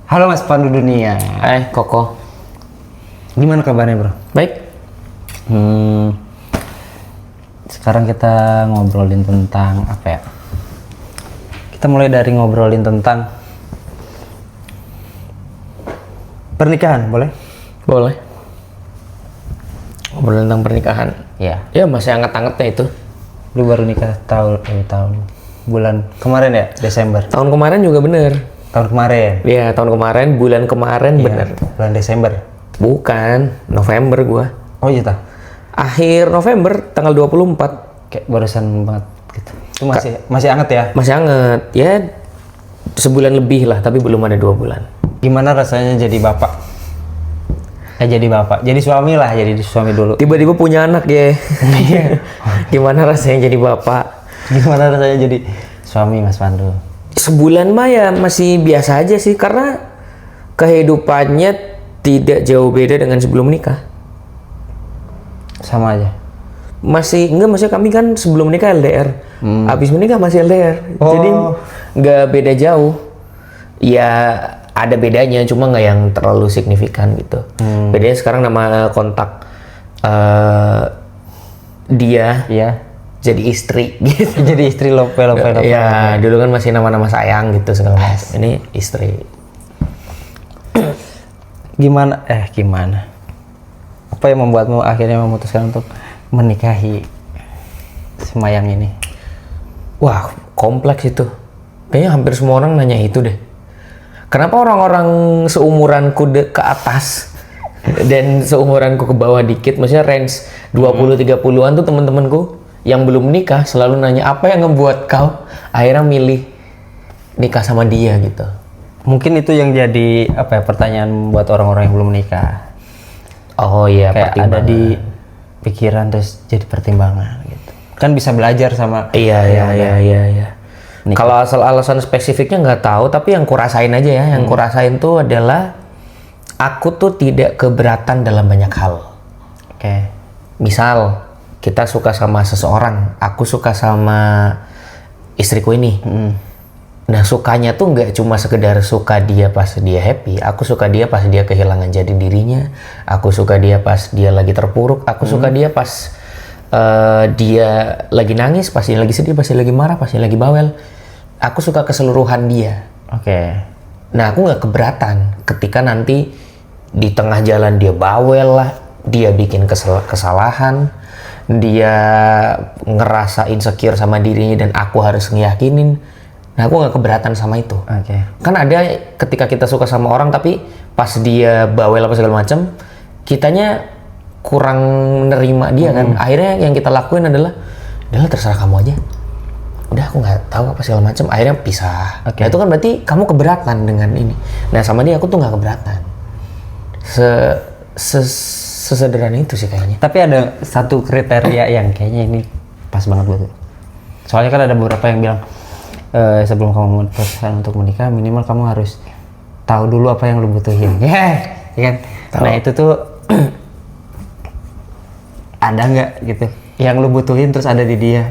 Halo Mas Pandu Dunia. Koko. Gimana kabarnya bro? Baik. Sekarang kita ngobrolin tentang apa ya? Kita mulai dari ngobrolin tentang pernikahan, boleh? Boleh. Ngobrol tentang pernikahan. Ya. Ya masih anget-angetnya itu. Lu baru nikah tahun bulan kemarin ya, Desember. Tahun kemarin juga bener. Tahun kemarin. Iya, tahun kemarin, bulan kemarin Iya, bener. bulan Desember. Bukan, November gua. Oh iya tah. Akhir November, tanggal 24. Kayak barusan banget gitu. Itu masih anget ya? Masih anget. Ya, sebulan lebih lah, tapi belum ada 2 bulan. Gimana rasanya jadi bapak? Jadi suami lah, jadi suami dulu. Tiba-tiba punya anak ya. Gimana rasanya jadi bapak? Gimana rasanya jadi suami Mas Pandu? Sebulan mah ya masih biasa aja sih, karena kehidupannya tidak jauh beda dengan sebelum nikah. Sama aja? Maksudnya kami kan sebelum nikah LDR, habis menikah masih LDR, jadi nggak beda jauh. Ya ada bedanya, cuma nggak yang terlalu signifikan gitu. Bedanya sekarang nama kontak dia. Iya. Jadi istri gitu. Jadi istri lope. Ya dulu kan masih nama-nama sayang gitu segala macam. Ini istri. Gimana? Apa yang membuatmu akhirnya memutuskan untuk menikahi semayang ini? Wah, kompleks itu. Kayaknya hampir semua orang nanya itu deh. Kenapa orang-orang seumuranku ke atas dan seumuranku ke bawah dikit, maksudnya range 20-30-an tuh teman-temanku yang belum nikah selalu nanya apa yang ngebuat kau akhirnya milih nikah sama dia gitu. Mungkin itu yang jadi pertanyaan buat orang-orang yang belum nikah. Oh iya, kayak ada di pikiran terus jadi pertimbangan gitu. Kan bisa belajar sama. Iya. Kalau asal alasan spesifiknya nggak tahu, tapi yang kurasain aja ya. Yang kurasain tuh adalah aku tuh tidak keberatan dalam banyak hal. Oke. Misal kita suka sama seseorang, aku suka sama istriku ini. Nah sukanya tuh nggak cuma sekedar suka dia pas dia happy, aku suka dia pas dia kehilangan jati dirinya, aku suka dia pas dia lagi terpuruk, aku suka dia pas dia lagi nangis, pas dia lagi sedih, pas dia lagi marah, pas dia lagi bawel. Aku suka keseluruhan dia. Oke. Nah aku nggak keberatan ketika nanti di tengah jalan dia bawel lah, dia bikin kesalahan, dia ngerasa insecure sama dirinya dan aku harus ngeyakinin. Nah aku nggak keberatan sama itu. Oke. Kan ada ketika kita suka sama orang tapi pas dia bawel apa segala macam, kitanya kurang menerima dia kan. Akhirnya yang kita lakuin adalah terserah kamu aja. Udah aku nggak tahu apa segala macam. Akhirnya pisah. Oke. Nah itu kan berarti kamu keberatan dengan ini. Nah sama dia aku tuh nggak keberatan. Sesederhana itu sih kayaknya. Tapi ada satu kriteria yang kayaknya ini pas banget buat lu. Soalnya kan ada beberapa yang bilang sebelum kamu memutuskan untuk menikah minimal kamu harus tahu dulu apa yang lu butuhin. Ya kan? Tahu. Nah itu tuh ada nggak gitu yang lu butuhin terus ada di dia?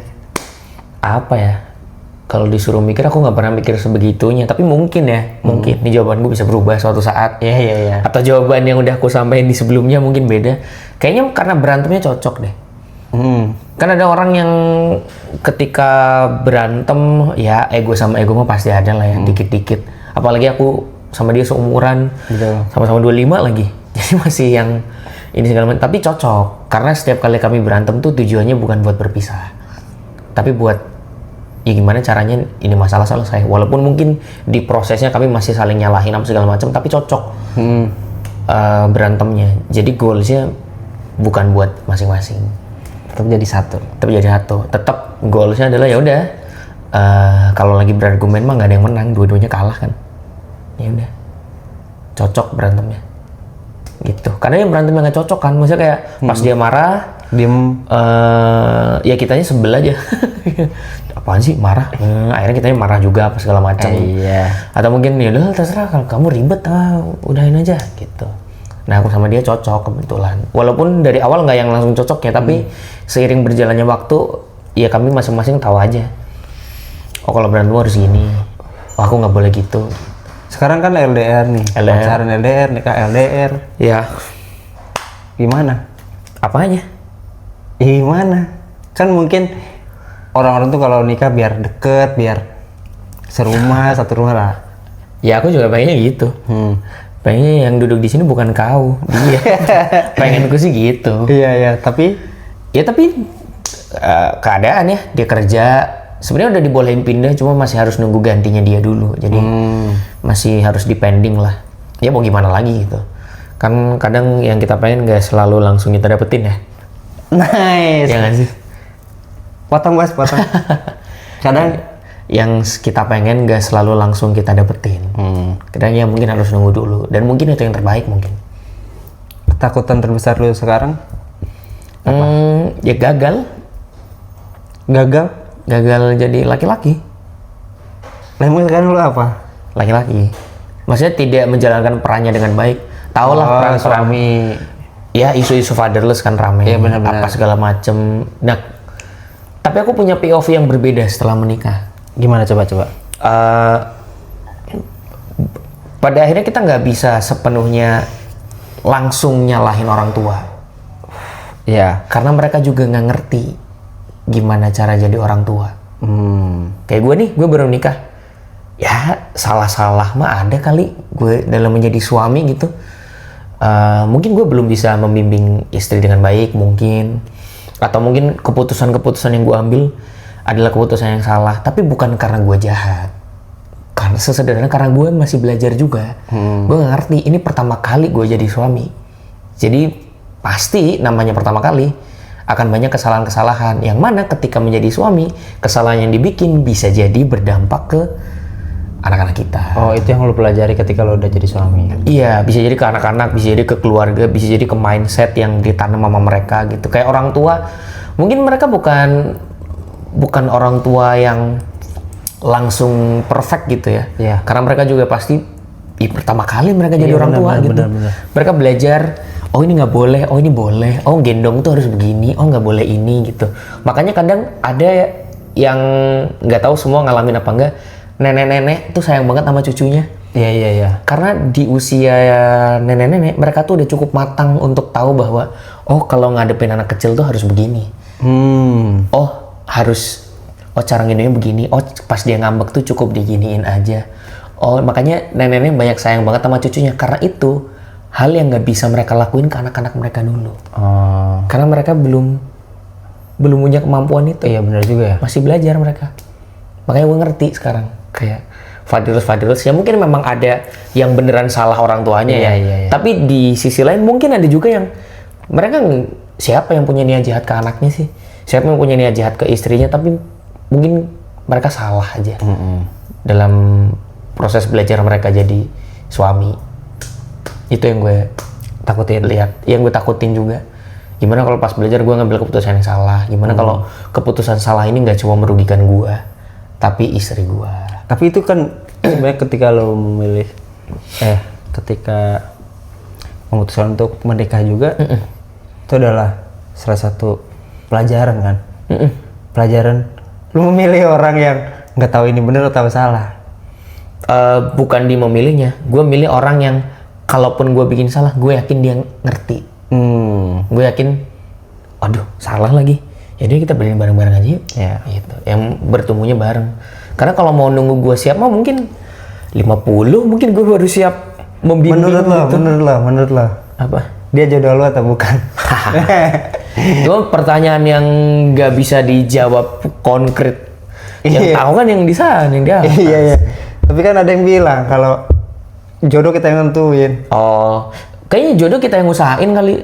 Apa ya? Kalau disuruh mikir aku nggak pernah mikir sebegitunya, tapi mungkin mungkin ini jawaban gue bisa berubah suatu saat. Iya. Atau jawaban yang udah aku sampaikan di sebelumnya mungkin beda. Kayaknya karena berantemnya cocok deh. Kan ada orang yang ketika berantem ya ego sama ego mah pasti ada lah ya, dikit-dikit. Apalagi aku sama dia seumuran, sama-sama 25 lagi. Jadi masih yang ini segala macam. Tapi cocok karena setiap kali kami berantem tuh tujuannya bukan buat berpisah, tapi buat ya gimana caranya ini masalah selesai. Walaupun mungkin di prosesnya kami masih saling nyalahin apa segala macam, tapi cocok berantemnya. Jadi goalsnya bukan buat masing-masing. Tetap jadi satu. Tetap goalsnya adalah ya udah kalau lagi berargumen mah nggak ada yang menang, dua-duanya kalah kan. Ya udah cocok berantemnya gitu. Karena yang berantemnya nggak cocok kan, maksudnya kayak pas dia marah diem, ya kitanya sebel aja. Apaan sih marah? Akhirnya kitanya marah juga apa segala macam. Iya. Atau mungkin ya udah terserah, kalau kamu ribet udahin aja gitu. Nah aku sama dia cocok kebetulan. Walaupun dari awal nggak yang langsung cocok ya, tapi seiring berjalannya waktu ya kami masing-masing tahu aja. Oh kalau berantem harus gini. Oh aku nggak boleh gitu. Sekarang kan LDR nih, LDR. pacaran LDR, nikah LDR. Ya, Gimana? apanya? Gimana? Kan mungkin orang-orang tuh kalau nikah biar deket, biar serumah, satu rumah lah. Ya aku juga pengennya gitu. Pengennya yang duduk di sini bukan kau, dia. Pengenku sih gitu. Iya, iya, tapi Ya tapi keadaan ya, dia kerja. Sebenarnya udah dibolehin pindah, cuma masih harus nunggu gantinya dia dulu. Jadi masih harus depending lah. Ya mau gimana lagi gitu. Kan kadang yang kita pengen gak selalu langsung kita dapetin ya. nice. Ya nggak sih? Potong Bas, potong. Kadang Yang kita pengen gak selalu langsung kita dapetin. Kadang ya mungkin harus nunggu dulu. Dan mungkin itu yang terbaik mungkin. ketakutan terbesar lu sekarang Ya gagal. gagal. Gagal jadi laki-laki. Emang sekarang lu apa? Laki-laki. Maksudnya tidak menjalankan perannya dengan baik. Tahu lah peran suami. Ya isu-isu fatherless kan rame. Iya, benar-benar. Apa segala macem. Nah, tapi aku punya POV yang berbeda setelah menikah. Gimana coba? Pada akhirnya kita nggak bisa sepenuhnya langsung nyalahin orang tua. Iya. Karena mereka juga nggak ngerti gimana cara jadi orang tua. Kayak gue nih, gue baru nikah. Ya salah-salah mah ada kali gue dalam menjadi suami gitu. Mungkin gue belum bisa membimbing istri dengan baik mungkin. Atau mungkin keputusan-keputusan yang gue ambil adalah keputusan yang salah. Tapi bukan karena gue jahat. Karena sesederhana karena gue masih belajar juga. Gue nggak ngerti, ini pertama kali gue jadi suami. Jadi pasti namanya pertama kali akan banyak kesalahan-kesalahan yang mana ketika menjadi suami, kesalahan yang dibikin bisa jadi berdampak ke anak-anak kita. Oh, itu yang lu pelajari ketika lu udah jadi suami. Iya, bisa jadi ke anak-anak, bisa jadi ke keluarga, bisa jadi ke mindset yang ditanam sama mereka gitu. Kayak orang tua, mungkin mereka bukan orang tua yang langsung perfect gitu ya. Iya. Karena mereka juga pasti pertama kali mereka jadi Iya, orang tua gitu. benar. Mereka belajar, oh ini nggak boleh, oh ini boleh, oh gendong tuh harus begini, oh nggak boleh ini gitu. Makanya kadang ada yang nggak tahu semua ngalamin apa enggak, nenek-nenek tuh sayang banget sama cucunya. Iya. Karena di usia nenek-nenek mereka tuh udah cukup matang untuk tahu bahwa oh kalau ngadepin anak kecil tuh harus begini. Oh cara ngindonya begini. Oh pas dia ngambek tuh cukup diginiin aja. Oh makanya nenek-nenek banyak sayang banget sama cucunya karena itu hal yang nggak bisa mereka lakuin ke anak-anak mereka dulu. Oh. Karena mereka belum punya kemampuan itu. Iya benar juga ya. Masih belajar mereka. Makanya gue ngerti sekarang kayak fatherless ya mungkin memang ada yang beneran salah orang tuanya Iya. Tapi di sisi lain mungkin ada juga yang mereka siapa yang punya niat jahat ke anaknya sih? Siapa yang punya niat jahat ke istrinya tapi mungkin mereka salah aja dalam proses belajar mereka jadi suami. Itu yang gue takutin lihat, yang gue takutin juga. Gimana kalau pas belajar gue ngambil keputusan yang salah? Gimana kalau keputusan salah ini nggak cuma merugikan gue, tapi istri gue. Tapi itu kan sebenarnya ketika lo memilih, ketika memutuskan untuk menikah juga, itu adalah salah satu pelajaran kan. Pelajaran lo memilih orang yang nggak tahu ini benar atau salah. Bukan di memilihnya, gue milih orang yang kalaupun gue bikin salah, gue yakin dia ngerti. Gue yakin, aduh salah lagi. Jadi kita beliin bareng-bareng aja yuk. Ya. Gitu. Yang bertumbuhnya bareng. Karena kalau mau nunggu gue siap mah mungkin 50, mungkin gue baru siap membimbing. Menurut lo. Apa? Dia jodoh lo atau bukan? Itu pertanyaan yang nggak bisa dijawab konkret. Yang tahu kan yang di sana, yang di atas. Iya. Tapi kan ada yang bilang kalau jodoh kita yang nentuin. Oh, kayaknya jodoh kita yang usahain kali.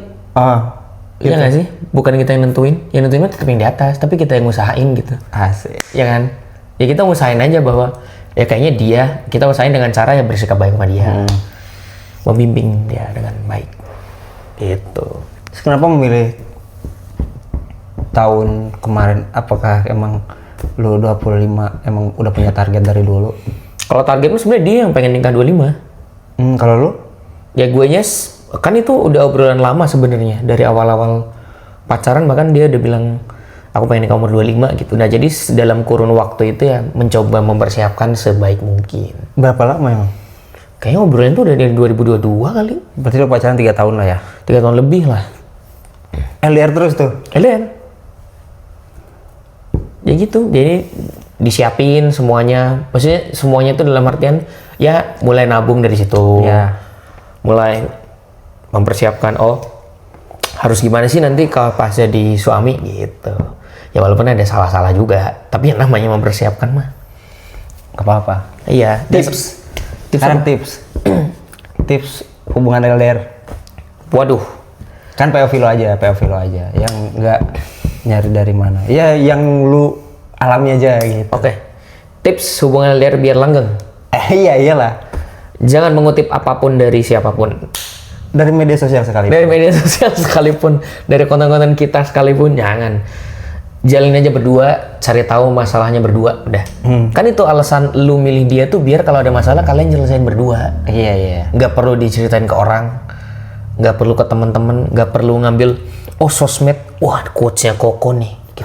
Iya nggak sih? Bukan kita yang nentuin. Yang nentuin mah tetap yang di atas, tapi kita yang usahain gitu. Asik. Ya kan? Ya kita usahain aja bahwa ya kayaknya kita usahain dengan cara ya bersikap baik sama dia. Membimbing dia dengan baik. Gitu. Terus kenapa memilih tahun kemarin? Apakah emang lu 25 emang udah punya target dari dulu? Kalau targetnya sebenarnya dia yang pengen nikah 25. Kalau lu? Ya gue kan itu udah obrolan lama sebenarnya dari awal-awal pacaran, bahkan dia udah bilang aku pengen nikah umur 25 gitu. Nah jadi dalam kurun waktu itu ya mencoba mempersiapkan sebaik mungkin. Berapa lama emang? Kayaknya obrolan tuh udah dari 2022 kali. Berarti lo pacaran 3 tahun lah ya? 3 tahun lebih lah. LDR terus tuh? LDR. Ya gitu, jadi disiapin semuanya. Maksudnya semuanya itu dalam artian ya mulai nabung dari situ. Ya. Mulai mempersiapkan, oh harus gimana sih nanti kalau pas jadi suami gitu. Ya walaupun ada salah-salah juga, tapi yang namanya mempersiapkan mah. Gak apa-apa. Iya, tips. Sekarang apa? tips. Tips hubungan LDR. Waduh. Kan POV lo aja. Yang nggak nyari dari mana. Ya yang lu alami aja gitu. Oke. Tips hubungan LDR biar langgeng. Iya iyalah. Jangan mengutip apapun dari siapapun. Dari media sosial sekali. Dari media sosial sekalipun, dari konten-konten kita sekalipun, jangan. Jalin aja berdua, cari tahu masalahnya berdua, udah. Kan itu alasan lu milih dia tuh biar kalau ada masalah kalian nyelesain berdua. Iya. Nggak perlu diceritain ke orang, nggak perlu ke teman-teman, nggak perlu ngambil sosmed. Wah, quotes-nya Koko nih.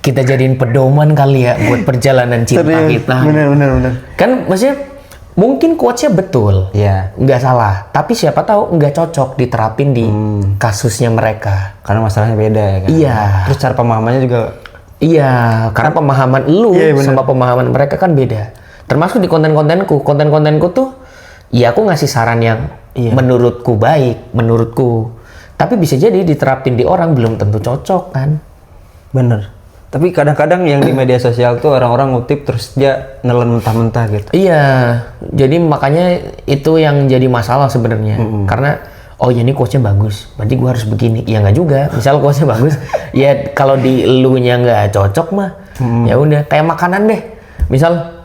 Kita jadiin pedoman kali ya buat perjalanan cinta kita. Bener. Kan maksudnya mungkin quotes-nya betul, Iya. nggak salah. Tapi siapa tahu nggak cocok diterapin di kasusnya mereka. Karena masalahnya beda ya kan. Iya. Terus cara pemahamannya juga. Iya, karena pemahaman lu Iya, bener. sama pemahaman mereka kan beda. Termasuk di konten-kontenku tuh, ya aku ngasih saran yang menurutku baik, menurutku. Tapi bisa jadi diterapin di orang belum tentu cocok kan. Bener. Tapi kadang-kadang yang di media sosial tuh orang-orang ngutip terus dia nelen mentah-mentah gitu. Iya, jadi makanya itu yang jadi masalah sebenarnya. Karena oh ya ini quotes-nya bagus, berarti gua harus begini. Ya nggak juga. Misal quotes-nya bagus, ya kalau di elunya nggak cocok mah, ya udah kayak makanan deh. Misal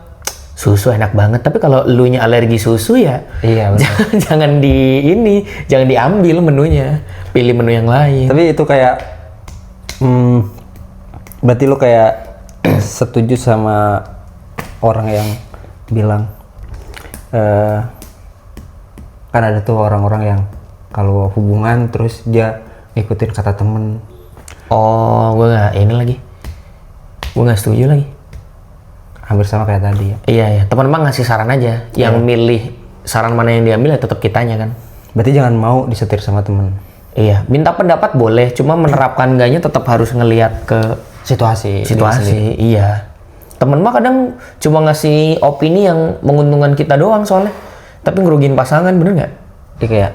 susu enak banget, tapi kalau elunya alergi susu ya, Iya, bener. jangan jangan diambil menunya, pilih menu yang lain. Tapi itu kayak berarti lu kayak setuju sama orang yang bilang kan ada tuh orang-orang yang kalau hubungan terus dia ngikutin kata temen. Oh, gue nggak setuju lagi. Hampir sama kayak tadi ya. Iya, teman mah ngasih saran aja. Yang milih saran mana yang diambil ya tetap kitanya kan. Berarti jangan mau disetir sama temen. Iya, minta pendapat boleh, cuma menerapkan enggaknya tetap harus ngelihat ke Situasi. Iya. Temen mah kadang cuma ngasih opini yang menguntungkan kita doang soalnya, tapi ngerugiin pasangan, bener nggak? Iya kayak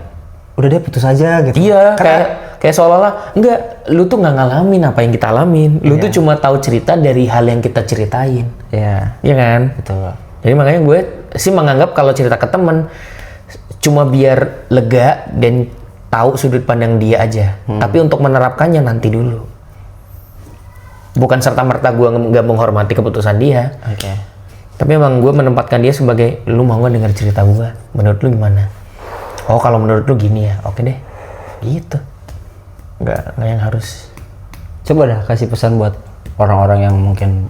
udah deh putus aja gitu. Iya, Karena kayak seolah-olah enggak, lu tuh nggak ngalamin apa yang kita alamin, lu tuh cuma tahu cerita dari hal yang kita ceritain. Iya. Iya kan? Betul. Jadi makanya gue sih menganggap kalau cerita ke temen cuma biar lega dan tahu sudut pandang dia aja. Tapi untuk menerapkannya nanti dulu. Bukan serta-merta gue nggak menghormati keputusan dia. Oke. Tapi emang gue menempatkan dia sebagai, lu mau nggak dengar cerita gue? Menurut lu gimana? Oh kalau menurut lu gini ya, oke deh. Gitu. Nggak yang harus. Coba dah kasih pesan buat orang-orang yang mungkin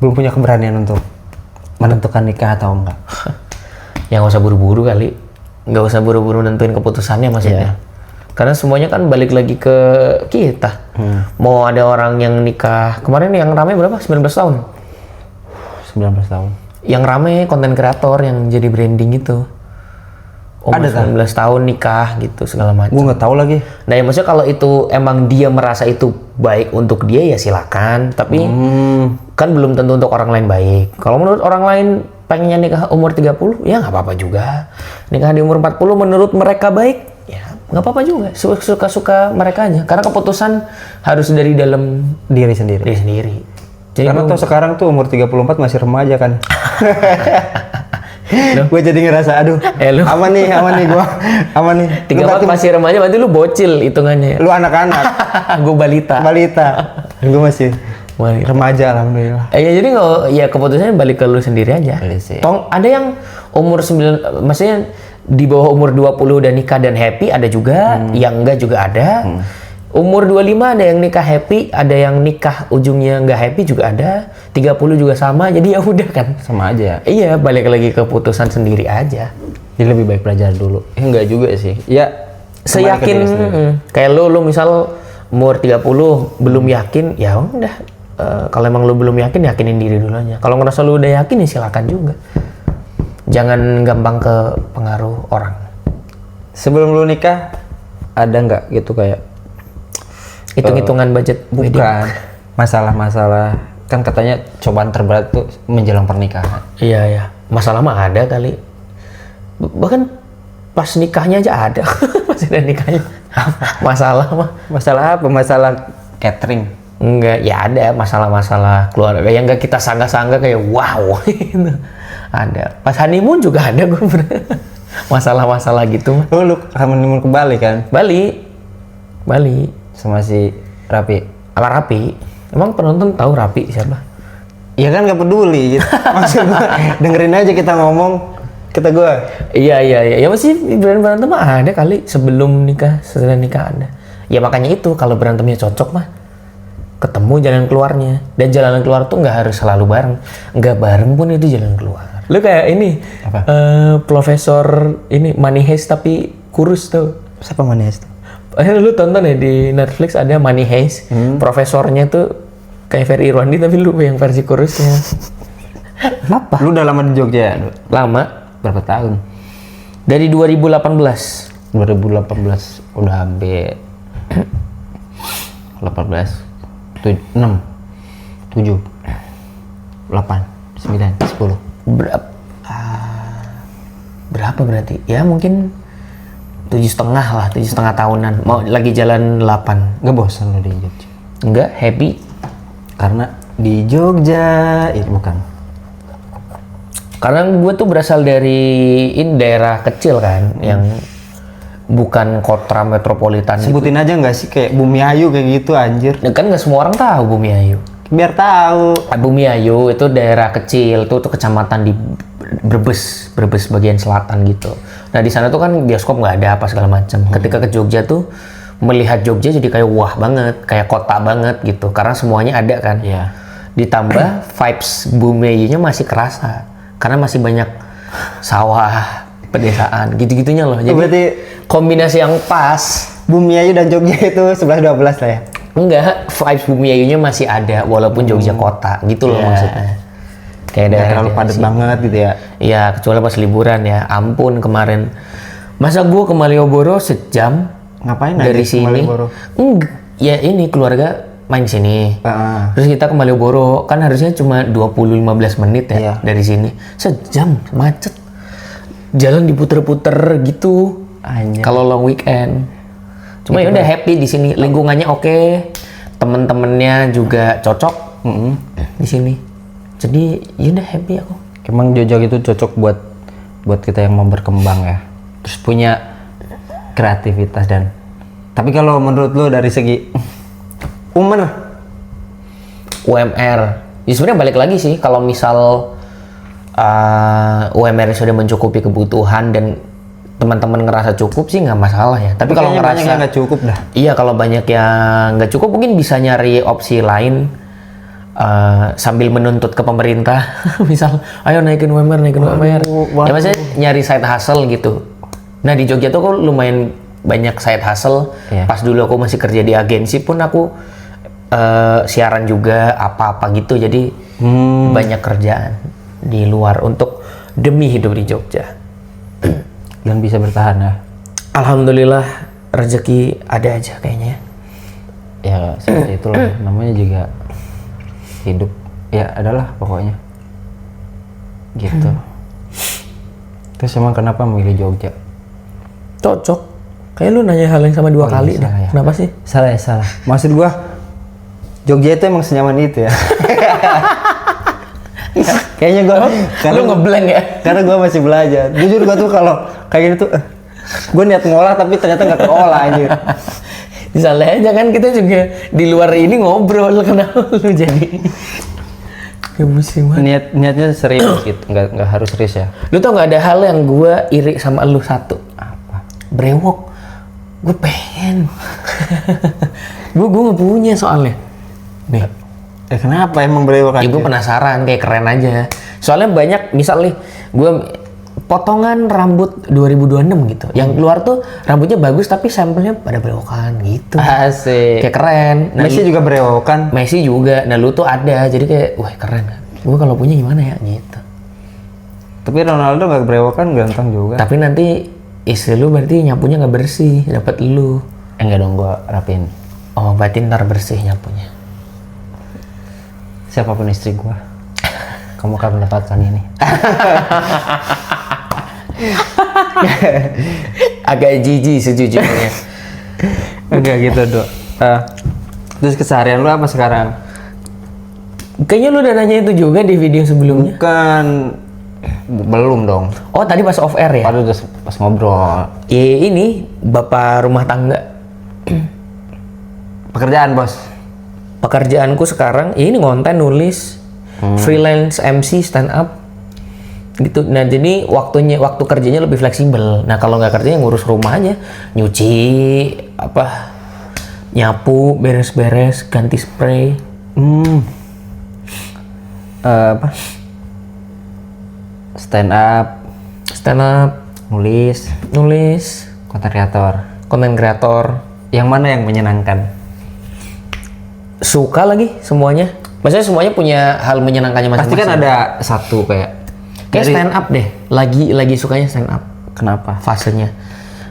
belum punya keberanian untuk menentukan nikah atau enggak. Yang nggak usah buru-buru kali. Nggak usah buru-buru nentuin keputusannya maksudnya. Karena semuanya kan balik lagi ke kita. Mau ada orang yang nikah, kemarin yang rame berapa? 19 tahun? 19 tahun. Yang rame konten kreator yang jadi branding itu. Ada 19 tahun nikah gitu segala macam. Gue nggak tahu lagi. Nah ya maksudnya kalau itu emang dia merasa itu baik untuk dia ya silakan. Tapi kan belum tentu untuk orang lain baik. Kalau menurut orang lain pengennya nikah umur 30, ya nggak apa-apa juga. Nikah di umur 40 menurut mereka baik, ya nggak apa-apa juga. Suka-suka mereka aja. Karena keputusan harus dari dalam Diri sendiri. sendiri. Jadi Karena tuh sekarang tuh umur 34 masih remaja kan. Gue jadi ngerasa aduh lu aman nih gue aman nih. 34 masih remaja, berarti lu bocil hitungannya. Lu anak-anak. Gue balita. Gue masih remaja alhamdulillah. Ya jadi nggak, ya keputusannya balik ke lu sendiri aja. Sih. Tong ada yang umur 9, maksudnya di bawah umur 20 udah nikah dan happy, ada juga, yang enggak juga ada. Umur 25 ada yang nikah happy, ada yang nikah ujungnya nggak happy juga ada. 30 juga sama, jadi ya udah kan. Sama aja. Iya, balik lagi ke keputusan sendiri aja. Jadi lebih baik belajar dulu. Enggak juga sih. Ya Seyakin kayak lu misal umur 30 belum yakin, ya udah. Kalau emang lu belum yakin, yakinin diri dulu aja. Kalau ngerasa lu udah yakin ya silakan juga. Jangan gampang ke pengaruh orang. Sebelum lu nikah ada nggak gitu kayak Hitung-hitungan budget wedding? bukan masalah-masalah, kan katanya cobaan terberat tuh menjelang pernikahan. Iya ya, masalah mah ada kali. Bahkan pas nikahnya aja ada. Masih ada nikahnya. Masalah mah. Masalah apa? Masalah catering. Enggak, ya ada masalah-masalah keluarga yang enggak kita sangka-sangka kayak wow. Gitu. Ada. Pas honeymoon juga ada gue. Masalah-masalah gitu mah. Lu honeymoon ke Bali kan? Bali. Sama si Rapi. Ala Rapi. Emang penonton tahu Rapi siapa? Ya kan nggak peduli gitu. Maksud gua, dengerin aja kita ngomong, kata gua. Iya. Ya masih berantem mah ada kali sebelum nikah, setelah nikah ada. Ya makanya itu kalau berantemnya cocok mah ketemu jalan keluarnya. Dan jalan keluar tuh nggak harus selalu bareng. Nggak bareng pun itu jalan keluar. Lu kayak ini, profesor ini Money Heist tapi kurus tuh. Siapa Manis tuh? Lu tonton ya di Netflix ada Money Heist. Profesornya tuh kayak Ferry Irwandi tapi lu yang versi kurusnya. Kenapa? Lu udah lama di Jogja ya? Lama. Berapa tahun? Dari 2018. 2018 udah hampir 18 6 7 8 9 10. Berapa berarti? Ya mungkin 7,5 lah, 7,5 tahunan. Mau lagi jalan 8. Nggak bosan lu di Jogja? Enggak, happy. Karena di Jogja itu bukan. Karena gue tuh berasal dari ini daerah kecil kan, yang bukan kota metropolitan. Sebutin aja nggak sih kayak Bumi Ayu kayak gitu anjir. Ya kan nggak semua orang tahu Bumi Ayu. Biar tahu. Bumi Ayu itu daerah kecil, tuh kecamatan di Brebes bagian selatan gitu. Nah di sana tuh kan bioskop nggak ada apa segala macam. Ketika ke Jogja tuh melihat Jogja jadi kayak wah banget, kayak kota banget gitu. Karena semuanya ada kan. Iya. Ditambah vibes Bumi Ayunya masih kerasa, karena masih banyak sawah, pedesaan, gitu-gitunya loh. Jadi Berarti kombinasi yang pas. Bumi Ayu dan Jogja itu 11-12 lah ya. Enggak, vibes Bumi Ayunya masih ada walaupun Jogja kota, gitu loh Iya. maksudnya. Kayak Nggak daerah terlalu padat sini. banget gitu ya. Iya, kecuali pas liburan ya. Ampun kemarin. Masa gua ke Malioboro sejam Ngapain dari aja ke sini? Malioboro? Enggak, ya ini keluarga main sini. Ah. Terus kita ke Malioboro, kan harusnya cuma 20-15 menit ya Iya. dari sini. Sejam, macet. Jalan diputer-puter gitu. Anjir. Kalau long weekend. Cuma ya udah happy di sini, lingkungannya oke. Temen-temennya juga cocok di sini. Jadi ya udah happy aku. Emang Jogja itu cocok buat kita yang mau berkembang ya. Terus punya kreativitas dan. Tapi kalau menurut lu dari segi UMR. Ya sebenarnya balik lagi sih kalau misal UMR sudah mencukupi kebutuhan dan teman-teman ngerasa cukup sih nggak masalah ya. Tapi kalau kayaknya banyak ngerasa yang nggak cukup dah. iya, kalau banyak yang nggak cukup mungkin bisa nyari opsi lain sambil menuntut ke pemerintah. Misal, ayo naikin UMR. waduh. Ya maksudnya nyari side hustle gitu. Nah di Jogja tuh aku lumayan banyak side hustle. Iya. Pas dulu aku masih kerja di agensi pun aku siaran juga apa-apa gitu. Jadi banyak kerjaan di luar untuk demi hidup di Jogja. Dan bisa bertahan ya. Alhamdulillah rezeki ada aja kayaknya. Ya seperti itulah namanya juga hidup ya adalah pokoknya gitu. Terus emang kenapa memilih Jogja? Cocok. Kayak lu nanya hal yang sama dua kali dah. salah ya. Kenapa sih? Salah. Maksud gua Jogja itu emang senyaman itu ya. Kayaknya gua Lu ngeblank ya? karena gua masih belajar. Jujur gua tuh kalau kayak gini tuh gua niat ngolah tapi ternyata nggak keolah anjir. Misalnya aja kan kita juga di luar ini ngobrol, kenapa lu jadi ya pusing banget. Niatnya serius gitu, nggak harus serius ya. Lu tau nggak ada hal yang gua iri sama lu satu? Apa? Brewok. Gue pengen. gue nggak punya soalnya. Nih. Kenapa emang brewok Ya aja? gue penasaran, kayak keren aja. Soalnya banyak, misal nih, gue potongan rambut 2026 gitu. Yang keluar tuh rambutnya bagus tapi sampelnya pada brewokan gitu. Asik. Kayak keren. Nah, Messi juga brewokan. Messi juga. Nah lu tuh ada, jadi kayak, wah keren kan. Gue kalau punya gimana ya gitu. Tapi Ronaldo nggak berewokan ganteng juga. Tapi nanti istri lu berarti nyapunya nggak bersih, dapat lu. Enggak dong, gua rapin. Oh, berarti ntar bersih nyapunya. Siapapun istri gua, kamu akan mendapatkan ini. Agak jijik sejujurnya. Enggak gitu, Dok. Terus keseharian lu apa sekarang? Kayaknya lu udah nanya itu juga di video sebelumnya. Bukan, belum dong. Oh, tadi pas off air ya? Padahal udah pas ngobrol. Ini bapak rumah tangga. Pekerjaan, Bos. Pekerjaanku sekarang ini ngonten, nulis, freelance MC, stand up gitu. Nah, jadi waktu kerjanya lebih fleksibel. Nah, kalau nggak kerjanya ngurus rumah aja, nyuci, nyapu, beres-beres, ganti spray. Stand up, nulis, konten kreator. Yang mana yang menyenangkan? Suka lagi semuanya. Maksudnya semuanya punya hal menyenangkannya Pasti masing-masing. kan ada satu kayak stand up deh. Lagi sukanya stand up. Kenapa? Fasenya.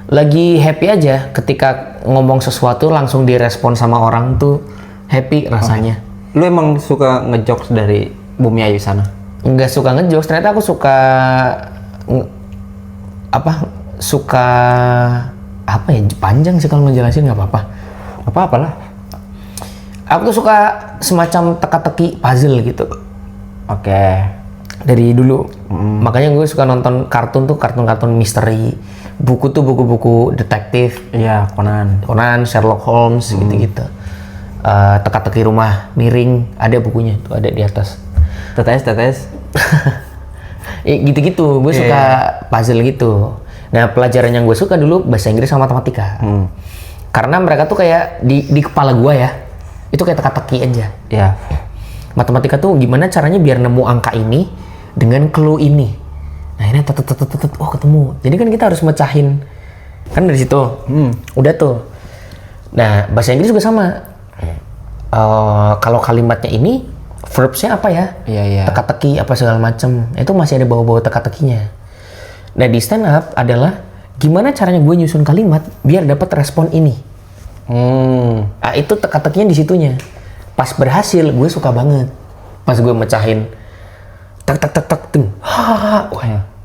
Lagi happy aja ketika ngomong sesuatu langsung direspon sama orang tuh happy rasanya. Lu emang suka ngejokes dari Bumi Ayu sana? Nggak suka ngejokes, ternyata aku suka suka panjang sih kalau ngejelasin, nggak apa-apa. Apa-apa lah. Aku tuh suka semacam teka-teki puzzle gitu Oke. dari dulu. Makanya gue suka nonton kartun misteri, buku tuh buku-buku detektif, Iya, Conan, Sherlock Holmes gitu-gitu. Teka-teki rumah miring, ada bukunya tuh, ada di atas. Tetes. Gitu-gitu, gue suka puzzle gitu. Nah, pelajaran yang gue suka dulu bahasa Inggris sama matematika. Karena mereka tuh kayak di kepala gue ya, itu kayak teka-teki aja. Iya. Matematika tuh gimana caranya biar nemu angka ini dengan clue ini. Nah, ini oh ketemu. Jadi kan kita harus mecahin. Kan dari situ. Udah tuh. Nah, bahasa Inggris juga sama. Kalau kalimatnya ini verbsnya apa ya? Iya. Teka-teki apa segala macem. Itu masih ada bau-bau teka-tekinya. Nah, di stand up adalah gimana caranya gue nyusun kalimat biar dapat respon ini. Nah, itu teka-tekinya di situnya. Pas berhasil, gue suka banget. Pas gue mecahin tak ting. Wah,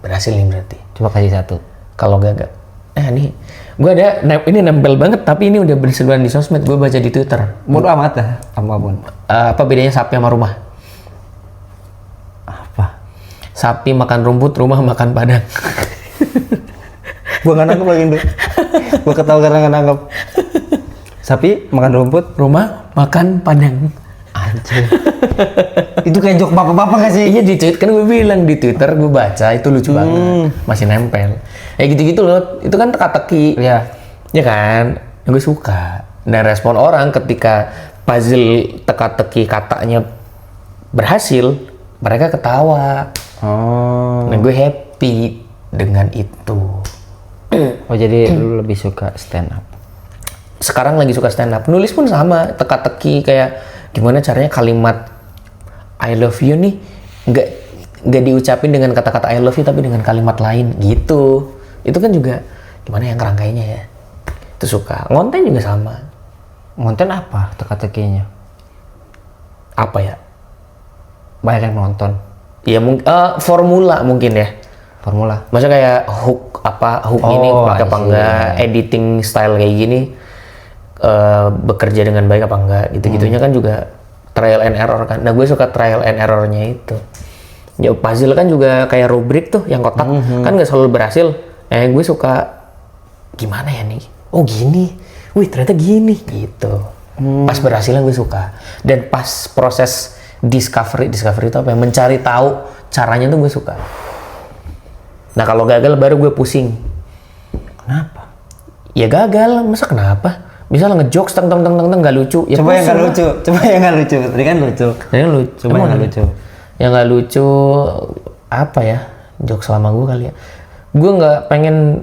berhasil nih berarti. Coba kasih satu. Kalau gagal. Nih, gue ada ini nempel banget tapi ini udah berseliweran di sosmed, gue baca di Twitter. Bodo amat dah, apapun. Apa bedanya sapi sama rumah? Apa? Sapi makan rumput, rumah makan padang. Gua nggak nangkep lagi tuh. Gua ketawa karena nggak nangkep. Sapi makan rumput, Rumah makan padang. anjir. Itu kayak jok bapak-bapak nggak sih? Iya, di tweet kan gue bilang di Twitter, gue baca itu lucu banget, masih nempel. Gitu-gitu loh, itu kan teka-teki. Iya. Ya kan, gue suka. Dan respon orang ketika puzzle teka-teki katanya berhasil, mereka ketawa. Nah, gue happy dengan itu. Oh, jadi lu lebih suka stand up? Sekarang lagi suka stand up. Nulis pun sama, teka-teki kayak gimana caranya kalimat I love you nih nggak diucapin dengan kata-kata I love you tapi dengan kalimat lain gitu. Itu kan juga gimana yang kerangkainya ya. Itu suka. Ngonten juga sama. Ngonten apa teka-tekinya? Apa ya? Banyak yang nonton. Ya formula mungkin ya. Formula. Maksudnya kayak hook ini pakai apa enggak, editing style kayak gini bekerja dengan baik apa enggak, gitu-gitunya kan juga trial and error kan. Nah, gue suka trial and errornya itu. Ya, puzzle kan juga kayak rubrik tuh yang kotak, kan nggak selalu berhasil. Gue suka gimana ya nih? Oh gini, wih ternyata gini gitu. Pas berhasilnya gue suka. Dan pas proses discovery itu apa ya? Mencari tahu caranya tuh gue suka. Nah, kalau gagal baru gue pusing. Kenapa? Ya gagal, masa kenapa? Misalnya ngejokes teng nggak lucu. Ya Coba yang nggak lucu. Tadi kan lucu. Yang lucu. Coba yang nggak lucu. Yang nggak lucu apa ya? Jokes selama gue kali ya. Gue nggak pengen,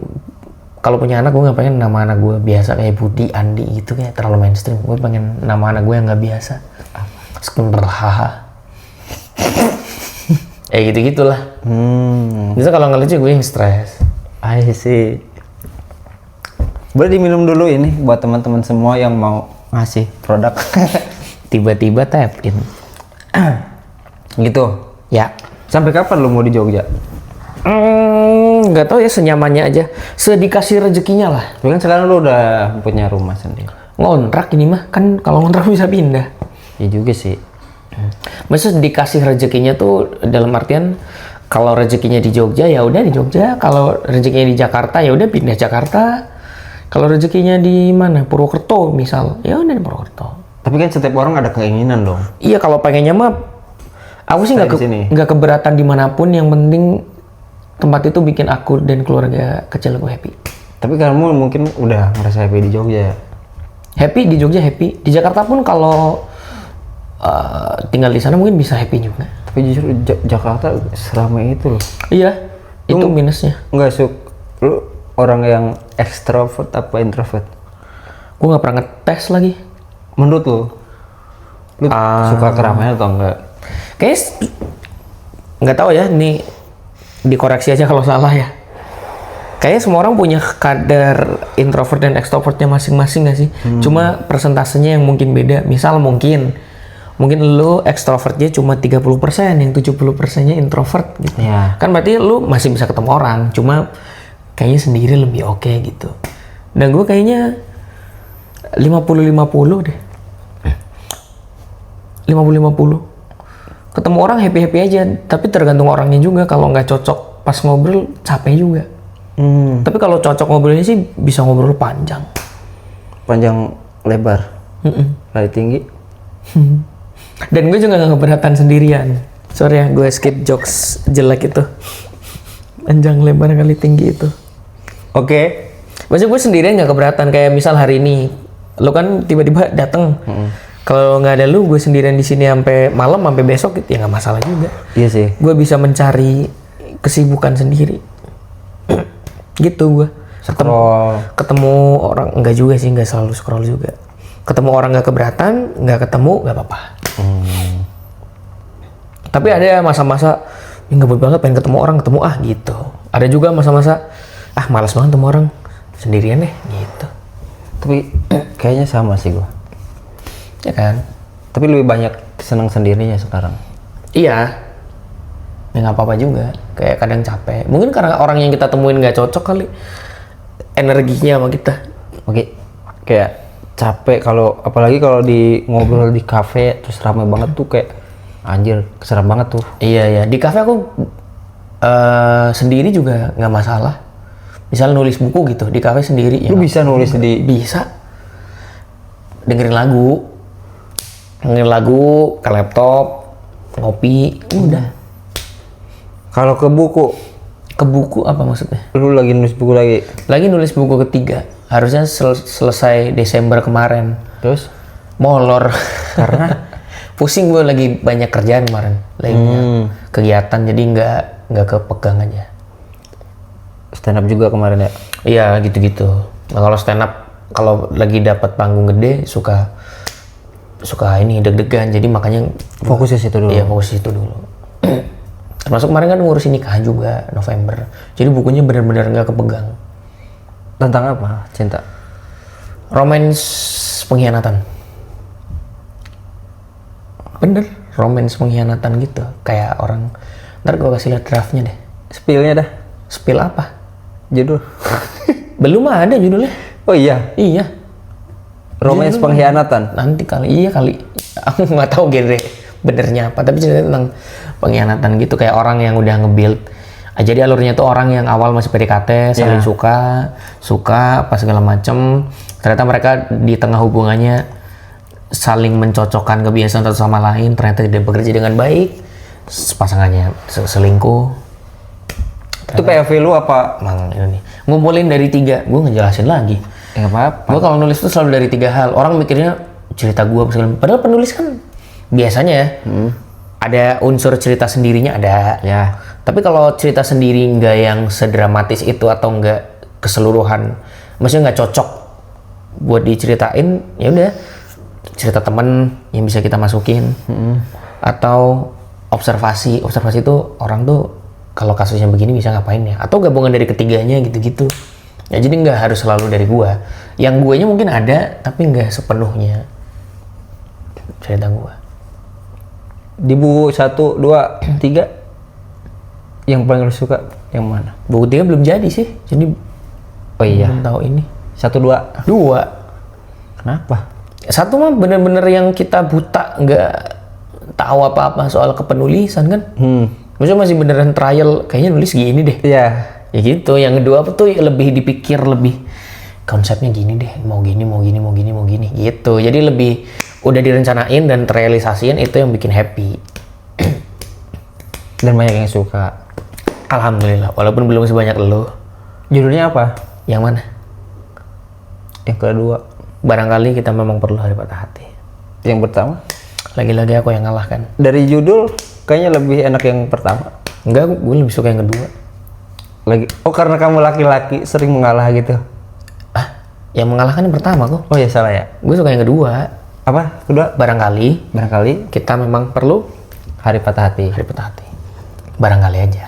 kalau punya anak gue nggak pengen nama anak gue biasa kayak Budi, Andi gitu, kayak terlalu mainstream. Gue pengen nama anak gue yang nggak biasa. Skender haha. Ya gitu-gitulah. Bisa kalau nggak lucu gue yang stres. I see. Boleh diminum dulu ini buat teman-teman semua yang mau ngasih produk. Tiba-tiba tap in. Gitu. Ya. Sampai kapan lu mau di Jogja? Nggak tahu ya, senyamannya aja. Sedikasih rezekinya lah. Tapi kan sekarang lu udah punya rumah sendiri. Ngontrak ini mah, kan kalau ngontrak bisa pindah. Ya juga sih. Maksudnya dikasih rezekinya tuh dalam artian kalau rezekinya di Jogja ya udah di Jogja, kalau rezekinya di Jakarta ya udah pindah Jakarta. Kalau rezekinya di mana? Purwokerto misal, ya udah di Purwokerto. Tapi kan setiap orang ada keinginan dong. Iya, kalau pengennya mah aku sih nggak keberatan dimanapun, yang penting tempat itu bikin aku dan keluarga kecil aku happy. Tapi kamu mungkin udah ngerasa happy di Jogja ya? Happy di Jogja, happy. Di Jakarta pun kalau tinggal di sana mungkin bisa happy juga. Tapi jujur Jakarta seramai itu loh. Iya, itu minusnya. Nggak lu orang yang extrovert apa introvert? Gue nggak pernah ngetes lagi. Menurut lu suka keramaian atau enggak? Kayaknya nggak tahu ya, nih dikoreksi aja kalau salah ya. Kayaknya semua orang punya kadar introvert dan extrovertnya masing-masing nggak sih? Cuma persentasenya yang mungkin beda. Misal mungkin lu extrovertnya cuma 30%, yang 70%-nya introvert gitu. Ya. Kan berarti lu masih bisa ketemu orang, cuma kayaknya sendiri lebih oke gitu. Dan gue kayaknya 50-50 deh. 50-50. Ketemu orang happy-happy aja, tapi tergantung orangnya juga. Kalau nggak cocok pas ngobrol, capek juga. Tapi kalau cocok ngobrolnya sih bisa ngobrol panjang. Panjang lebar. Lari tinggi. Dan gue juga nggak keberatan sendirian. Sorry ya, gue skip jokes jelek itu. Panjang lebar kali tinggi itu. Oke. Maksudnya gue sendirian nggak keberatan. Kayak misal hari ini, lo kan tiba-tiba dateng. Kalau nggak ada lu, gue sendirian di sini sampai malam, sampai besok, ya nggak masalah juga. Iya sih. Gue bisa mencari kesibukan sendiri. Gitu gue. Ketemu orang, enggak juga sih, nggak selalu scroll juga. Ketemu orang nggak keberatan, nggak ketemu nggak apa-apa. Tapi ada masa-masa nggak banget pengen ketemu orang, ketemu gitu. Ada juga masa-masa malas banget ketemu orang, sendirian deh gitu. Tapi kayaknya sama sih gua. Ya kan? Tapi lebih banyak senang sendirinya sekarang. Iya. Ya nggak apa-apa juga. Kayak kadang capek. Mungkin karena orang yang kita temuin nggak cocok kali. Energinya sama kita. Oke. Kayak capek kalau apalagi kalau di ngobrol di kafe terus ramai banget tuh, kayak anjir keseram banget tuh. Iya ya, di kafe aku sendiri juga nggak masalah. Misal nulis buku gitu di kafe sendiri. Lu bisa nulis bisa. Dengerin lagu ke laptop, ngopi, udah. Kalau ke buku Apa maksudnya? lu lagi nulis buku lagi? Lagi nulis buku ketiga. Harusnya selesai Desember kemarin. Terus Molor. karena Pusing, gue lagi banyak kerjaan kemarin. Lagi banyak kegiatan, jadi nggak kepegang aja. stand up juga kemarin ya? Iya, gitu-gitu. Nah, kalau stand up, kalau lagi dapat panggung gede, suka ini deg-degan. Jadi makanya Fokus ke situ dulu. Iya, fokus itu dulu. Termasuk kemarin kan ngurusin nikah juga November. Jadi bukunya benar-benar nggak kepegang. Tentang apa? Cinta? Romance pengkhianatan. Bener, romance pengkhianatan gitu. Kayak orang, ntar gue kasih lihat draftnya deh. Spill-nya dah. Spill apa? Judul. Belum ada judulnya. Oh iya. Iya. Romance Judul pengkhianatan. Nanti kali. Iya kali. Aku nggak tahu genre benernya apa. Tapi ceritanya tentang pengkhianatan gitu. Kayak orang yang udah nge-build. Jadi alurnya tuh orang yang awal masih PDKT, saling suka, apa segala macem. Ternyata mereka di tengah hubungannya saling mencocokkan kebiasaan satu sama lain. Ternyata tidak bekerja dengan baik. Pasangannya selingkuh. Itu POV lu apa? Emang ini ngumpulin dari 3, gue ngejelasin lagi. Ya nggak apa-apa. Gue kalau nulis tuh selalu dari 3 hal. Orang mikirnya cerita gue, padahal penulis kan biasanya ya ada unsur cerita sendirinya ada. Ya. Tapi kalau cerita sendiri nggak yang sedramatis itu atau nggak keseluruhan, maksudnya nggak cocok buat diceritain, ya udah cerita temen yang bisa kita masukin. Atau observasi itu orang tuh kalau kasusnya begini bisa ngapain ya, atau gabungan dari ketiganya gitu-gitu ya. Jadi nggak harus selalu dari gua, yang guanya mungkin ada tapi nggak sepenuhnya cerita gua. Di buku 1, 2, 3 yang paling lu suka yang mana? Buku 3 belum jadi sih, jadi Oh iya, belum tahu ini. 1, 2. 2, Kenapa? 1 mah bener-bener yang kita buta, nggak tahu apa-apa soal kepenulisan kan. Maksudnya masih beneran trial, kayaknya nulis gini deh. Iya. Ya gitu. Yang kedua apa tuh lebih dipikir, lebih konsepnya gini deh, mau gini gitu. Jadi lebih udah direncanain dan terrealisasiin, itu yang bikin happy. Dan banyak yang suka. Alhamdulillah, walaupun belum sebanyak lo. Judulnya apa? Yang mana? Yang kedua. Barangkali kita memang perlu hari patah hati. Yang pertama? Lagi-lagi aku yang ngalah kan. Dari judul kayaknya lebih enak yang pertama. Enggak, gue lebih suka yang kedua. Karena kamu laki-laki sering mengalah gitu. Yang mengalahkan yang pertama kok. Oh ya, salah ya. Gue suka yang kedua. Apa? Kedua? Barangkali kita memang perlu hari patah hati. hari patah hati. Barangkali aja.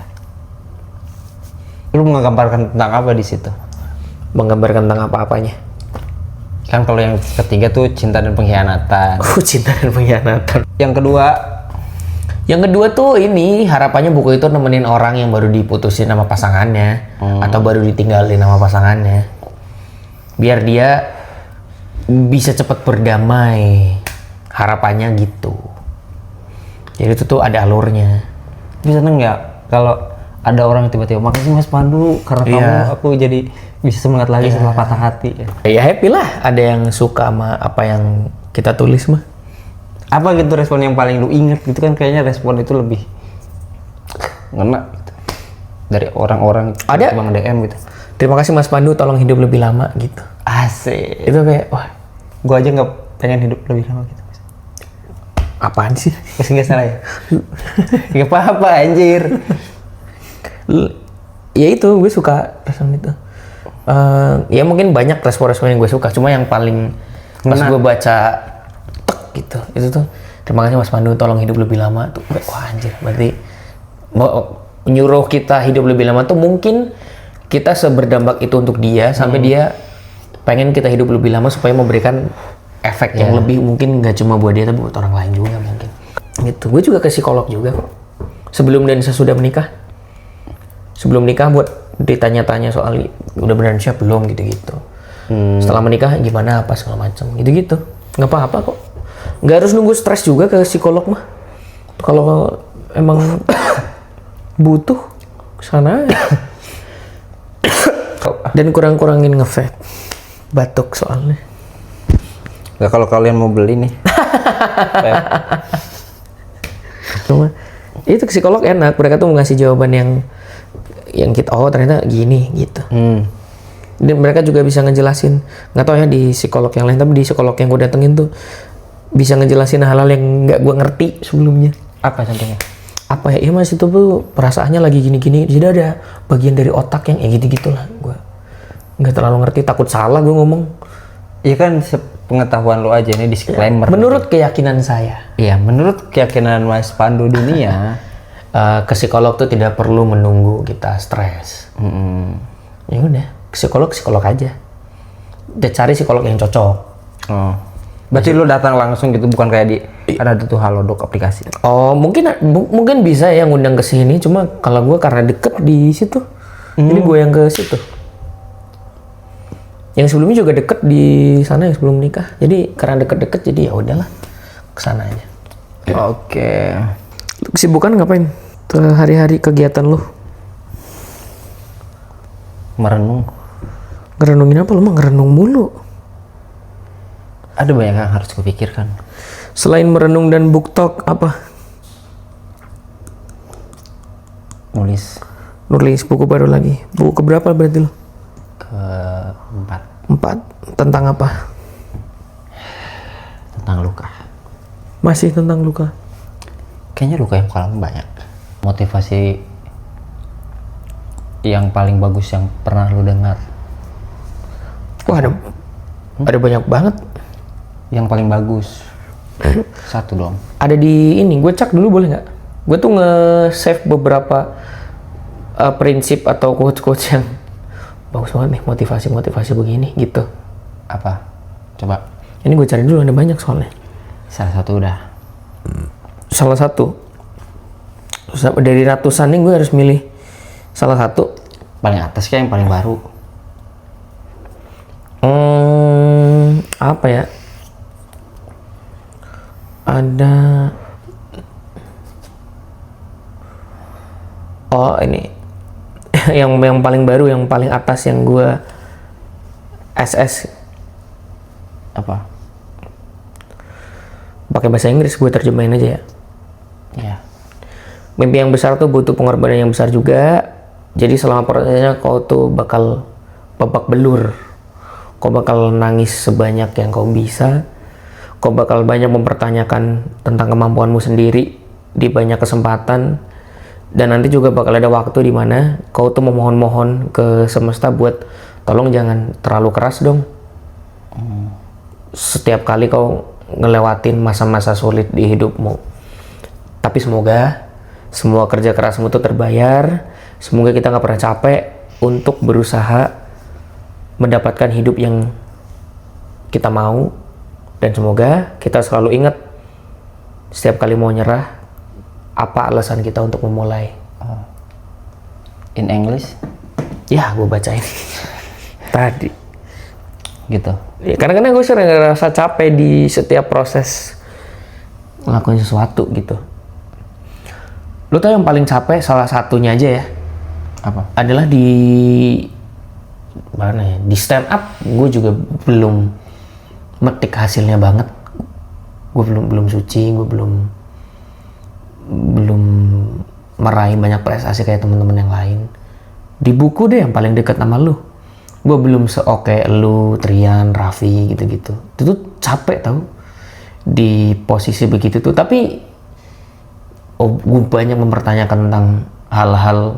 Lu menggambarkan tentang apa di situ? Menggambarkan tentang apa-apanya. Kan kalau yang ketiga tuh cinta dan pengkhianatan. Cinta dan pengkhianatan. Yang kedua tuh ini harapannya buku itu nemenin orang yang baru diputusin sama pasangannya atau baru ditinggalin sama pasangannya, biar dia bisa cepat berdamai. Harapannya gitu. Jadi itu tuh ada alurnya. bisa seneng nggak kalau ada orang yang tiba-tiba makasih Mas Pandu karena kamu aku jadi bisa semangat lagi setelah patah hati. Ya happy lah ada yang suka sama apa yang kita tulis mah. Apa gitu respon yang paling lu inget gitu kan, kayaknya respon itu lebih ngena gitu. Dari orang-orang Ada bang DM gitu. Terima kasih Mas Pandu, tolong hidup lebih lama gitu. Asik. Itu kayak wah, gua aja nggak pengen hidup lebih lama gitu. Apaan sih? Masih nggak salah ya? Nggak apa-apa anjir. Ya itu gue suka respon itu. Ya mungkin banyak respon-respon yang gue suka, cuma yang paling pas gue baca tek gitu, itu tuh terima kasih Mas Pandu, tolong hidup lebih lama tuh. Wah anjir, berarti mau nyuruh kita hidup lebih lama tuh mungkin kita seberdampak itu untuk dia sampai dia pengen kita hidup lebih lama supaya memberikan efek yang lebih, mungkin nggak cuma buat dia tapi buat orang lain juga mungkin. Gitu. Gue juga ke psikolog juga kok. Sebelum dan sesudah menikah. Sebelum nikah buat ditanya-tanya soal udah beneran siap belum gitu-gitu. Setelah menikah gimana apa segala macam gitu-gitu. Nggak apa-apa kok. Nggak harus nunggu stres juga ke psikolog mah. Kalau emang butuh sana aja. Dan kurang-kurangin nge-vape. Batuk soalnya. Nggak, kalau kalian mau beli nih. Cuma itu psikolog enak, mereka tuh ngasih jawaban yang kita ternyata gini gitu. Dan mereka juga bisa ngejelasin, nggak tahu ya di psikolog yang lain, tapi di psikolog yang gue datengin tuh bisa ngejelasin hal-hal yang nggak gue ngerti sebelumnya. Apa contohnya? Apa ya, Mas itu tuh perasaannya lagi gini-gini, jadi ada bagian dari otak yang gitu-gitu lah. Gue nggak terlalu ngerti, takut salah gue ngomong. Iya kan, pengetahuan lo aja nih, disclaimer. Menurut keyakinan saya. Iya, menurut keyakinan Mas Pandu dunia, ke psikolog tuh tidak perlu menunggu kita stres. Ya udah, psikolog aja. Udah cari psikolog yang cocok. Oh. Berarti lo datang langsung gitu, bukan kayak di ada tuh Halodoc aplikasi. Oh, mungkin bisa ya ngundang ke sini, cuma kalau gue karena deket di situ. Jadi gue yang ke situ. Yang sebelumnya juga deket di sana yang sebelum nikah. Jadi karena deket-deket jadi ya udahlah kesana aja. Oke. Lu kesibukan ngapain? Hari-hari kegiatan lu? Merenung. Ngerenungin apa? Lu mah ngerenung mulu. Ada banyak yang harus kupikirkan. Selain merenung dan book talk apa? Nulis. Nulis buku baru lagi. Buku keberapa berarti lu? Keempat. Tentang apa? Tentang luka. Masih tentang luka? Kayaknya luka yang paling banyak. Motivasi yang paling bagus yang pernah lu dengar. Wah, ada banyak banget. Yang paling bagus. Satu dong. Ada di ini, gue cek dulu boleh nggak? Gue tuh nge-save beberapa prinsip atau quotes-quotes yang bagus banget nih, motivasi begini gitu. Apa? Coba. Ini gue cari dulu, ada banyak soalnya. Salah satu udah. Salah satu. Dari ratusan nih gue harus milih salah satu. Paling atas kayak yang paling baru. Apa ya? Ada. Oh ini. yang paling baru, yang paling atas yang gue SS. Apa? Pakai bahasa Inggris, gue terjemahin aja ya. Iya. Mimpi yang besar tuh butuh pengorbanan yang besar juga. Jadi selama prosesnya kau tuh bakal babak belur. Kau bakal nangis sebanyak yang kau bisa. Kau bakal banyak mempertanyakan tentang kemampuanmu sendiri di banyak kesempatan. Dan nanti juga bakal ada waktu di mana kau tuh memohon-mohon ke semesta buat tolong jangan terlalu keras dong. Setiap kali kau ngelewatin masa-masa sulit di hidupmu. Tapi semoga semua kerja kerasmu tuh terbayar. Semoga kita nggak pernah capek untuk berusaha mendapatkan hidup yang kita mau, dan semoga kita selalu ingat setiap kali mau nyerah apa alasan kita untuk memulai. In English? Ya, gue bacain tadi. Gitu. Ya, kadang-kadang gue sering ngerasa capek di setiap proses ngelakuin sesuatu gitu. Lo tau yang paling capek salah satunya aja ya? Apa? Adalah di mana ya? Di stand up gue juga belum metik hasilnya banget. Gue belum suci, gue belum meraih banyak prestasi kayak teman-teman yang lain. Di buku deh yang paling dekat sama lu, gue belum seoke lu, Trian, Raffi gitu-gitu. Itu tuh capek tau di posisi begitu tuh. Tapi gue banyak mempertanyakan tentang hal-hal,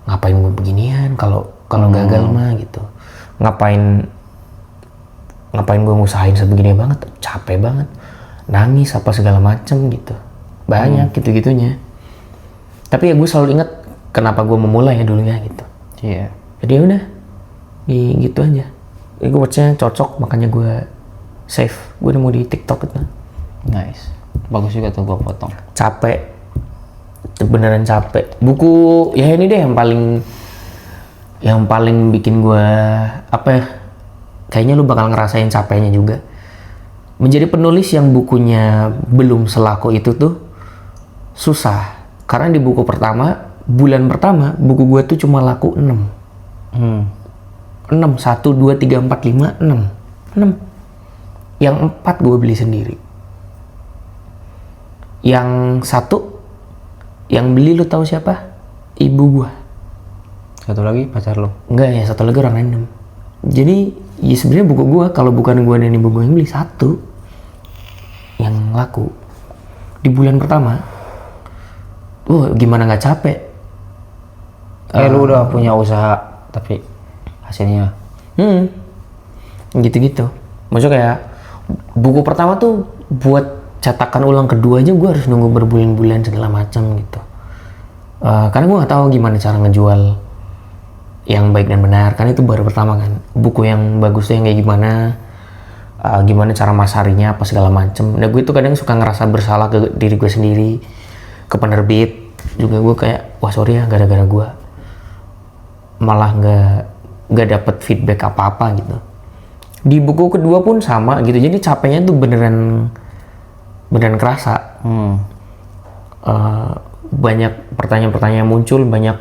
ngapain gue beginian kalau gagal mah gitu. Ngapain gue ngusahain sebegini banget, capek banget, nangis apa segala macem gitu, banyak gitu-gitunya. Tapi ya gue selalu ingat kenapa gue memulai ya dulunya gitu. Iya. Jadi ya udah gitu aja. Gue percaya cocok, makanya gue save. Gue nemu di TikTok itu. Nice. Bagus juga tuh gue potong. Capek, beneran capek. Buku ya ini deh yang paling bikin gue apa ya, kayaknya lu bakal ngerasain capeknya juga. Menjadi penulis yang bukunya belum selaku itu tuh susah. Karena di buku pertama, bulan pertama buku gue tuh cuma laku 6. 6, 1, 2, 3, 4, 5, 6. Yang 4 gue beli sendiri. Yang 1 yang beli lu tahu siapa? Ibu gue. Satu lagi pacar lo? Enggak ya, satu lagi orang random. Jadi ya sebenarnya buku gue, kalau bukan gue dan ibu gue yang beli, 1 yang laku di bulan pertama. Gimana nggak capek? Lu udah punya usaha tapi hasilnya gitu-gitu. Maksudnya kayak buku pertama tuh buat cetakan ulang kedua aja gue harus nunggu berbulan-bulan segala macam gitu. Karena gue nggak tahu gimana cara ngejual yang baik dan benar, kan itu baru pertama kan. Buku yang bagus tuh yang kayak gimana cara masarinya apa segala macem. Nah gue tuh kadang suka ngerasa bersalah ke diri gue sendiri, ke penerbit juga. Gue kayak wah sorry ya, gara-gara gue malah nggak dapet feedback apa-apa gitu. Di buku kedua pun sama gitu. Jadi capeknya tuh beneran kerasa. Banyak pertanyaan-pertanyaan muncul, banyak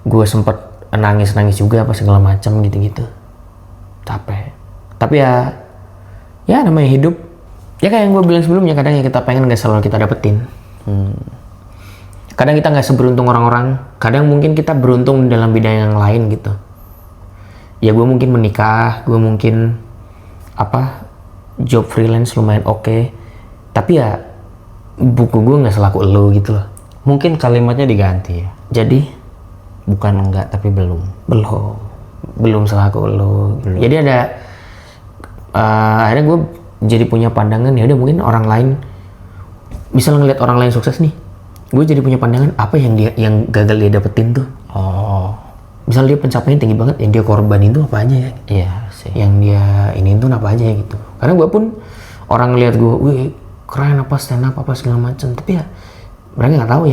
gue sempet nangis juga apa segala macam gitu-gitu. Capek. Tapi ya namanya hidup. Ya kayak yang gue bilang sebelumnya, kadang yang kita pengen nggak selalu kita dapetin. Kadang kita nggak seberuntung orang-orang. Kadang mungkin kita beruntung dalam bidang yang lain gitu. Ya gue mungkin menikah, gue mungkin job freelance lumayan oke. Tapi ya buku gue nggak selaku elo gitu loh. Mungkin kalimatnya diganti ya. Jadi bukan enggak tapi belum selaku elo. Jadi ada akhirnya gue jadi punya pandangan, ya udah mungkin orang lain bisa ngeliat orang lain sukses nih. gue jadi punya pandangan apa yang gagal dia dapetin tuh. Oh, Misal dia pencapaian tinggi banget, yang dia korbanin tuh apa aja ya? iya sih. Yang dia ini tuh apa aja gitu. Karena gue pun orang lihat gue, wih keren apa stand up apa segala macam, tapi ya mereka nggak tahu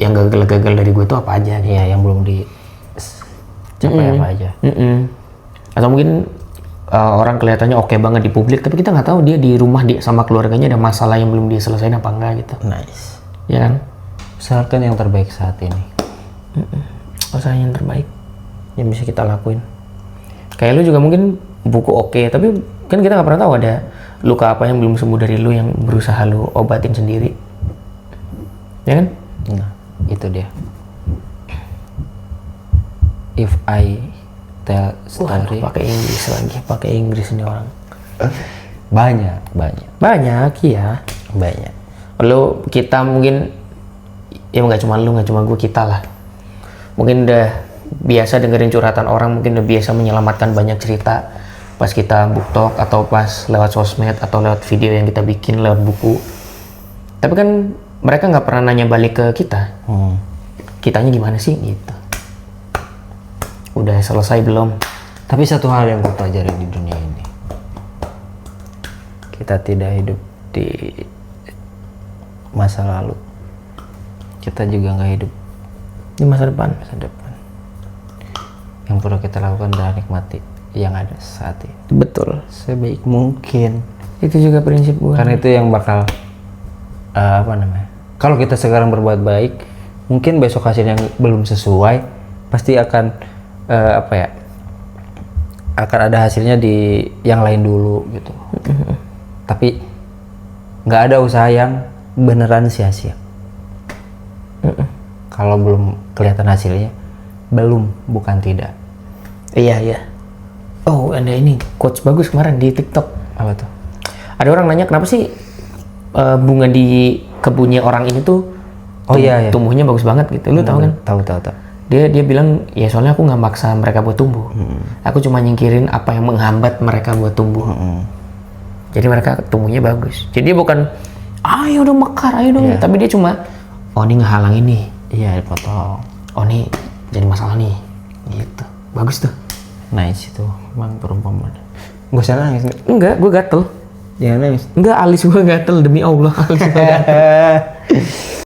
yang gagal dari gue tuh apa aja. Gitu. Iya, yang belum dicapai apa aja. Atau mungkin orang kelihatannya oke banget di publik, tapi kita nggak tahu dia di rumah sama keluarganya ada masalah yang belum dia selesaiin apa enggak gitu. Nice. Ya kan? Usahakan yang terbaik saat ini. Usaha yang terbaik yang bisa kita lakuin. Kayak lu juga mungkin buku oke, tapi kan kita nggak pernah tahu ada luka apa yang belum sembuh dari lu yang berusaha lu obatin sendiri. Ya kan? Nah, itu dia. If I tell story. Pakai Inggris lagi, pakai Inggris ini orang. Banyak. Ya. Banyak. Lalu kita mungkin, ya nggak cuma lu, nggak cuma gue, kita lah. Mungkin udah biasa dengerin curhatan orang, mungkin udah biasa menyelamatkan banyak cerita pas kita book talk atau pas lewat sosmed atau lewat video yang kita bikin lewat buku. Tapi kan mereka nggak pernah nanya balik ke kita. Kitanya gimana sih gitu. Udah selesai belum? Tapi satu hal yang gue pelajari di dunia ini, kita tidak hidup di masa lalu, kita juga nggak hidup Di masa depan. Yang perlu kita lakukan adalah nikmati yang ada saat ini Betul. sebaik mungkin. Itu juga prinsip gue. Karena itu yang bakal kalau kita sekarang berbuat baik, mungkin besok hasilnya belum sesuai, pasti akan akan ada hasilnya di yang lain dulu gitu. Tapi nggak ada usaha yang beneran sia-sia. Kalau belum kelihatan hasilnya, bukan tidak. Iya. Oh, ada ini quotes bagus kemarin di TikTok. Apa tuh? Ada orang nanya kenapa sih bunga di kebunnya orang ini tuh tumbuhnya bagus banget gitu. Lu tahu kan? Tahu. Dia bilang ya soalnya aku nggak maksa mereka buat tumbuh. Aku cuma nyingkirin apa yang menghambat mereka buat tumbuh. Jadi mereka tumbuhnya bagus. Jadi dia bukan ayo dong mekar, ayo dong. Tapi dia cuma ini ngehalang ini. Iya, dipotong. Ini jadi masalah nih. Gitu. Bagus tuh. Nice itu. Emang perumpamaan. Gak usah nangis. Enggak, gue gatel. Jangan nangis. Enggak, alis gue gatel demi Allah. Alis gue gatel.